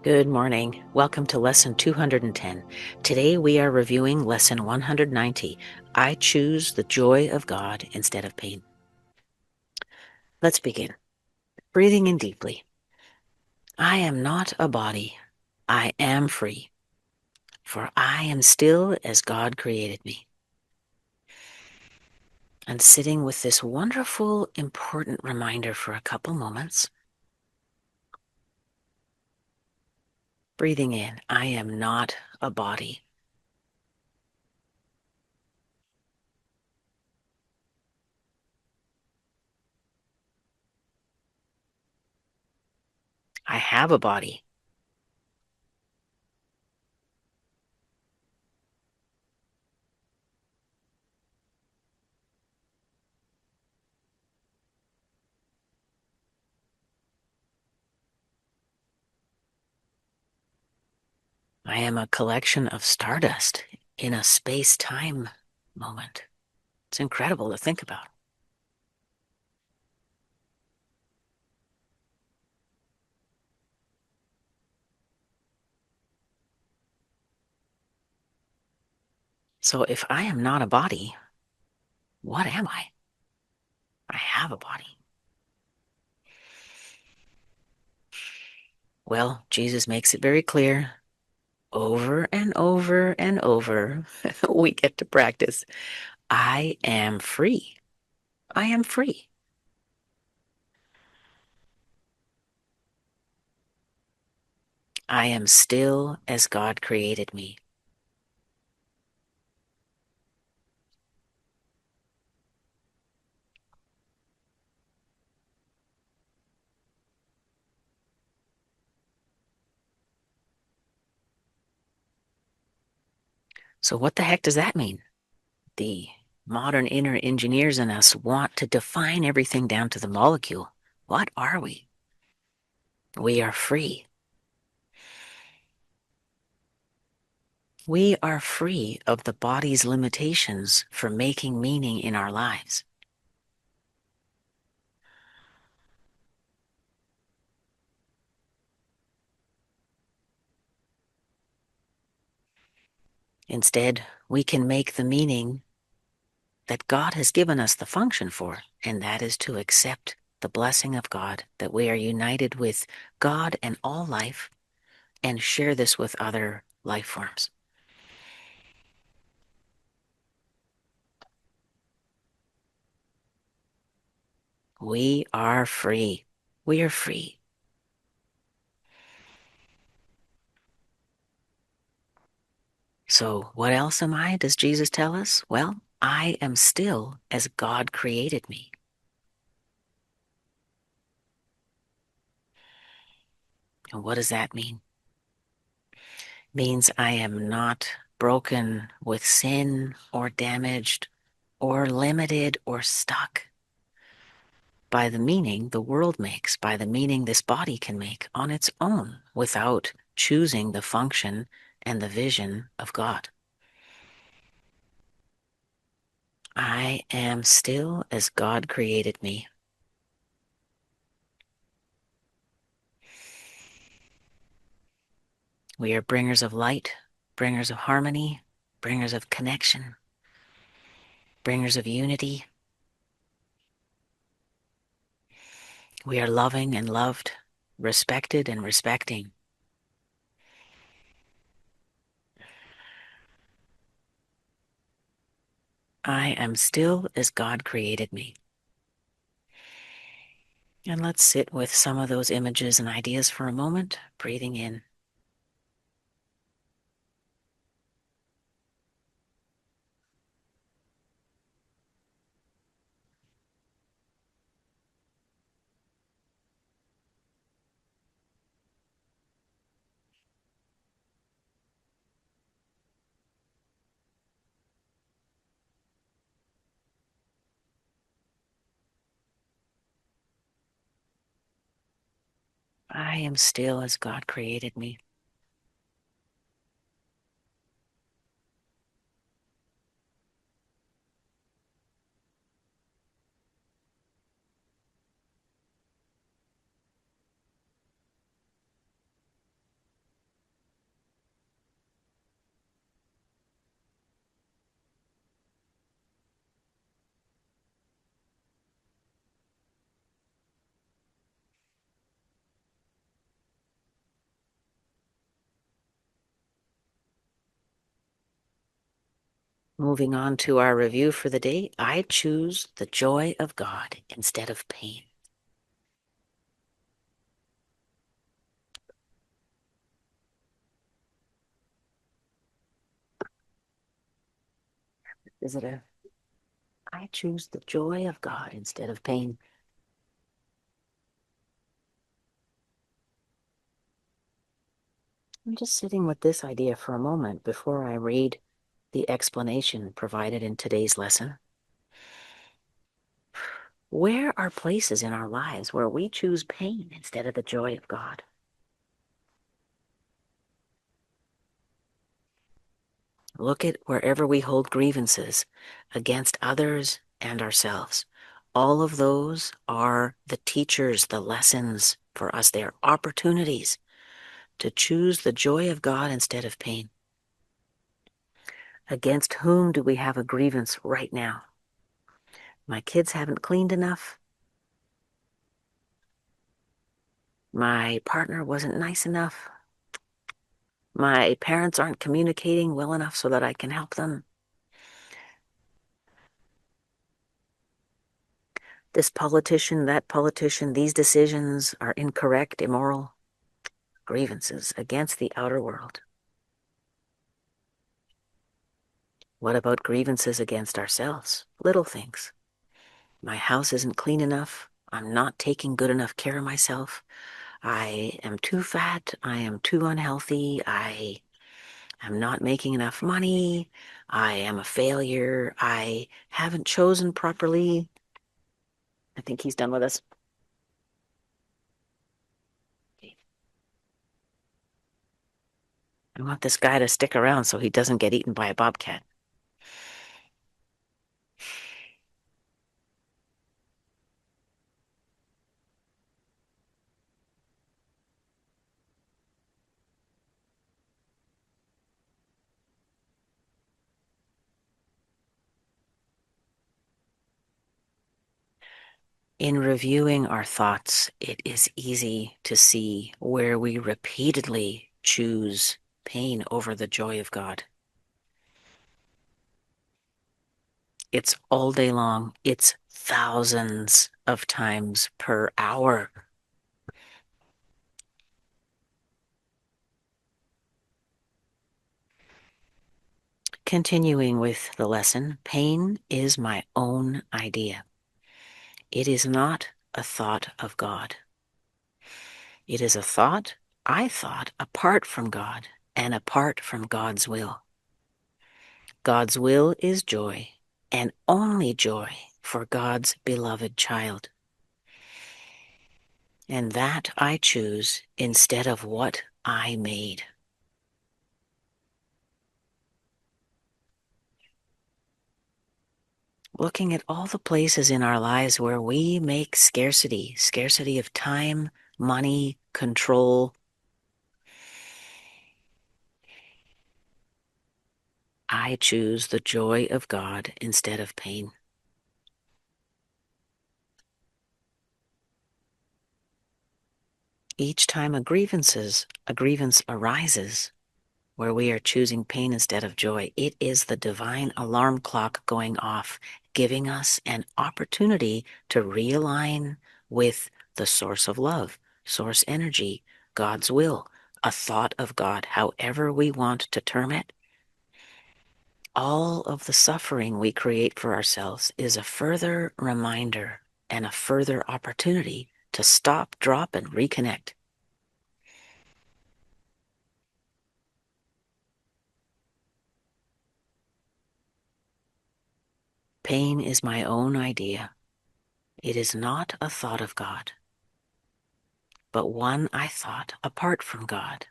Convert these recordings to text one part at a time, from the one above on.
Good morning. Welcome to Lesson 210. Today we are reviewing Lesson 190. I choose the joy of God instead of pain. Let's begin. Breathing in deeply. I am not a body. I am free, for I am still as God created me. And sitting with this wonderful, important reminder for a couple moments. Breathing in. I am not a body. I have a body. I am a collection of stardust in a space-time moment. It's incredible to think about. So if I am not a body, what am I? I have a body. Well, Jesus makes it very clear. Over and over and over, we get to practice. I am free. I am free. I am still as God created me. So what the heck does that mean? The modern inner engineers in us want to define everything down to the molecule. What are we? We are free. We are free of the body's limitations for making meaning in our lives. Instead, we can make the meaning that God has given us the function for, and that is to accept the blessing of God, that we are united with God and all life, and share this with other life forms. We are free. We are free. So what else am I, does Jesus tell us? Well, I am still as God created me. And what does that mean? Means I am not broken with sin or damaged or limited or stuck by the meaning the world makes, by the meaning this body can make on its own without choosing the function and the vision of God. I am still as God created me. We are bringers of light, bringers of harmony, bringers of connection, bringers of unity. We are loving and loved, respected and respecting. I am still as God created me. And let's sit with some of those images and ideas for a moment, breathing in. I am still as God created me. Moving on to our review for the day, I choose the joy of God instead of pain. Is it I choose the joy of God instead of pain. I'm just sitting with this idea for a moment before I read the explanation provided in today's lesson. Where are places in our lives where we choose pain instead of the joy of God? Look at wherever we hold grievances against others and ourselves. All of those are the teachers, the lessons for us. They are opportunities to choose the joy of God instead of pain. Against whom do we have a grievance right now? My kids haven't cleaned enough. My partner wasn't nice enough. My parents aren't communicating well enough so that I can help them. This politician, that politician, these decisions are incorrect, immoral. Grievances against the outer world. What about grievances against ourselves? Little things. My house isn't clean enough. I'm not taking good enough care of myself. I am too fat. I am too unhealthy. I am not making enough money. I am a failure. I haven't chosen properly. I think he's done with us. I want this guy to stick around so he doesn't get eaten by a bobcat. In reviewing our thoughts, it is easy to see where we repeatedly choose pain over the joy of God. It's all day long. It's thousands of times per hour. Continuing with the lesson, pain is my own idea. It is not a thought of God. It is a thought I thought apart from God and apart from God's will. God's will is joy, and only joy for God's beloved child. And that I choose instead of what I made. Looking at all the places in our lives where we make scarcity of time, money, control. I choose the joy of God instead of pain. Each time a grievance arises where we are choosing pain instead of joy, it is the divine alarm clock going off, giving us an opportunity to realign with the source of love, source energy, God's will, a thought of God, however we want to term it. All of the suffering we create for ourselves is a further reminder and a further opportunity to stop, drop, and reconnect. Pain is my own idea. It is not a thought of God, but one I thought apart from God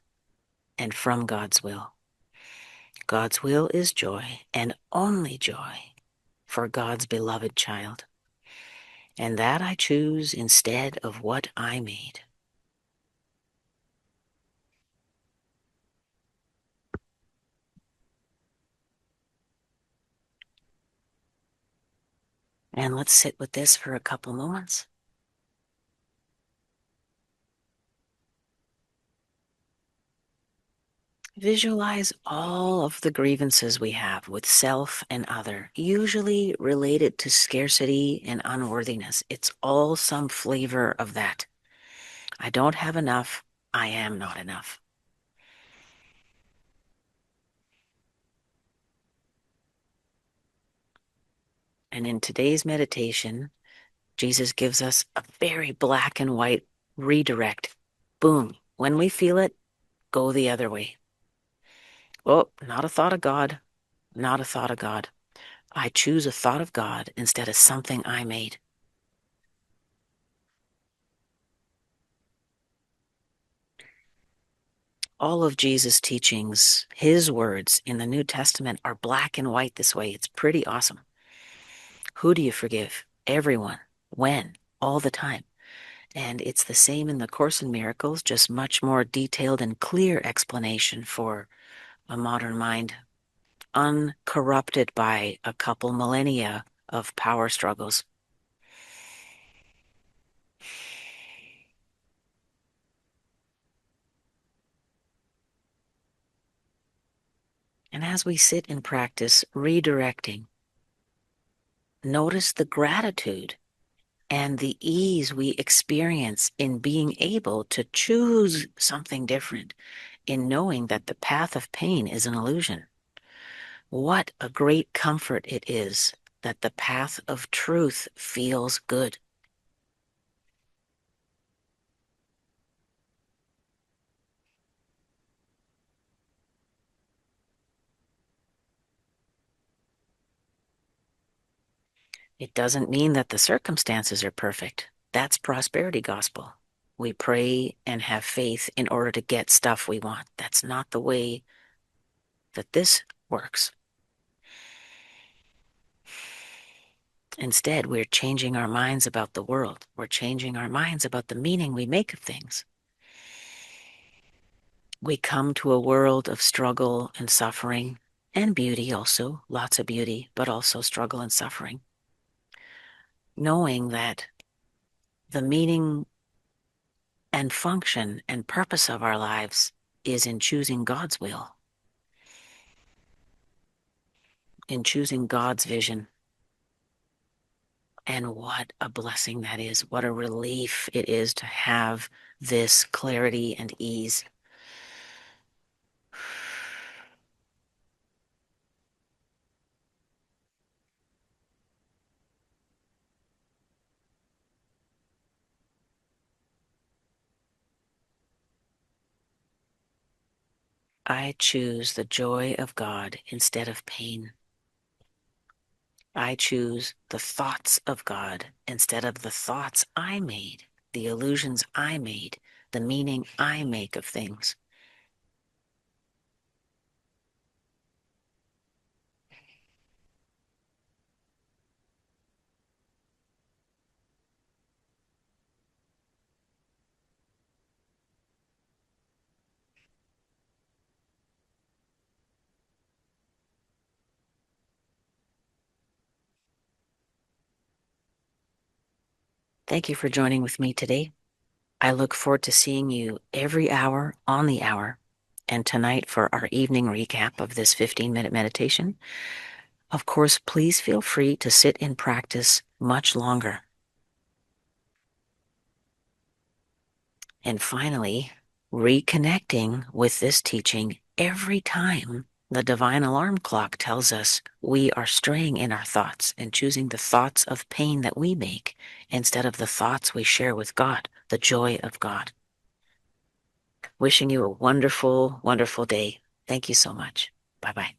and from God's will. God's will is joy and only joy for God's beloved child. And that I choose instead of what I made. And let's sit with this for a couple moments. Visualize all of the grievances we have with self and other, usually related to scarcity and unworthiness. It's all some flavor of that. I don't have enough. I am not enough. And in today's meditation, Jesus gives us a very black and white redirect. Boom. When we feel it, go the other way. Oh, not a thought of God. Not a thought of God. I choose a thought of God instead of something I made. All of Jesus' teachings, his words in the New Testament are black and white this way. It's pretty awesome. Who do you forgive? Everyone. When? All the time. And it's the same in the Course in Miracles, just much more detailed and clear explanation for a modern mind, uncorrupted by a couple millennia of power struggles. And as we sit in practice, redirecting, notice the gratitude and the ease we experience in being able to choose something different, in knowing that the path of pain is an illusion. What a great comfort it is that the path of truth feels good. It doesn't mean that the circumstances are perfect. That's prosperity gospel. We pray and have faith in order to get stuff we want. That's not the way that this works. Instead, we're changing our minds about the world. We're changing our minds about the meaning we make of things. We come to a world of struggle and suffering, and beauty also, lots of beauty, but also struggle and suffering. Knowing that the meaning and function and purpose of our lives is in choosing God's will, in choosing God's vision. And what a blessing that is. What a relief it is to have this clarity and ease. I choose the joy of God instead of pain. I choose the thoughts of God instead of the thoughts I made, the illusions I made, the meaning I make of things. Thank you for joining with me today. I look forward to seeing you every hour on the hour, and tonight for our evening recap of this 15-minute meditation. Of course, please feel free to sit in practice much longer. And finally, reconnecting with this teaching every time the divine alarm clock tells us we are straying in our thoughts and choosing the thoughts of pain that we make instead of the thoughts we share with God, the joy of God. Wishing you a wonderful, wonderful day. Thank you so much. Bye-bye.